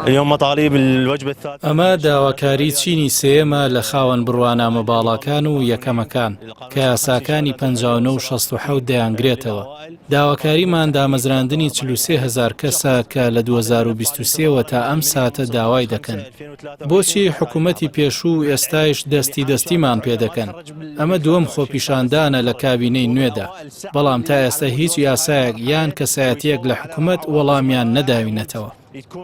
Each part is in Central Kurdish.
اليوم مطالب الوجبة الثالثة. ئەمە داواکاری چینی سێمە لە خاوەن بڕوانامە باڵاکان و یەکەمەکان کە یاساکانی 59 و 67 دەیانگرێتەوە. داواکاریمان دامەزراندنی 43,000 کەسە کە لە 2023 تا ئەم ساتە داوای دەکەن. بۆچی حکوومەتی پێشوو ئێستایش دەستیمان پێ دەکەن؟ ئەمە دووەم خۆپیشاندانە لە کابینەی نوێدا، بەڵام تا ئێستا هیچ یاسایەک یان کەسایەتیەک لە حکوومەت وەڵامیان نەداوینەتەوە.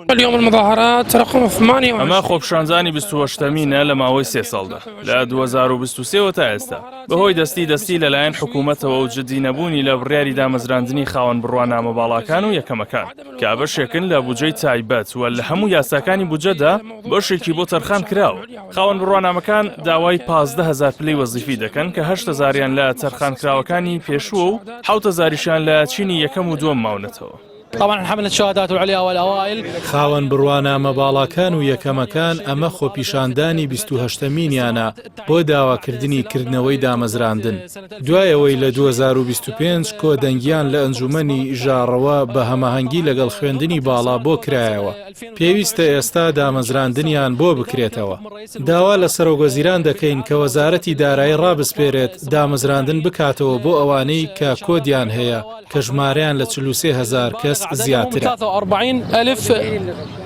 اليوم المظاهرات رقم 8. ئەمە خۆپیشاندانی 28مینە لە ماوەی 3 ساڵدا لە 2023 تا ئێستا بەهۆی دەستی لەلایەن حکوومەتەوە و جددی نەبوونی لە بڕیاری دامەزراندنی خاوەن بڕوانامە باڵاکان و یەکەمەکان کە بەشێکن لە بودجەی تایبەت و لە هەموو یاساکانی بودجەدا بەشێکی بۆ تەرخان کراوە. خاوەن بڕوانامەکان داوای 15,000 پلەی وەزیفی دەکەن کە 8,000یان لە تەرخانکراوەکانی پێشووە و 7,000یشیان لە چینی یەکەم و دووەم ماونەتەوە. طبعا حملة الشهادات العليا والأوائل خاوەن بڕوانامە باڵاکان و یەکەمەکان ئەمە خۆپیشاندانی 28مینیانە بۆ داواکردنی کردنەوەی دامەزراندن. دوایەوەی لە 2025 کۆدەنگیان لە ئەنجومەنی ژاڕەوە بە هەماهەنگی لەگەڵ خوێندنی باڵا بۆ کرایەوە. پێویستە ئێستا دامەزراندنیان بۆ بکرێتەوە. داوا لە سەرۆگوەزیران دەکەین کە وەزارەتی دارایی ڕابسپێرێت دامەزراندن بکاتەوە بۆ ئەوانەی کە کۆدیان هەیە کە ژمارەیان لە 43,000 کەس زیاترە. 43,000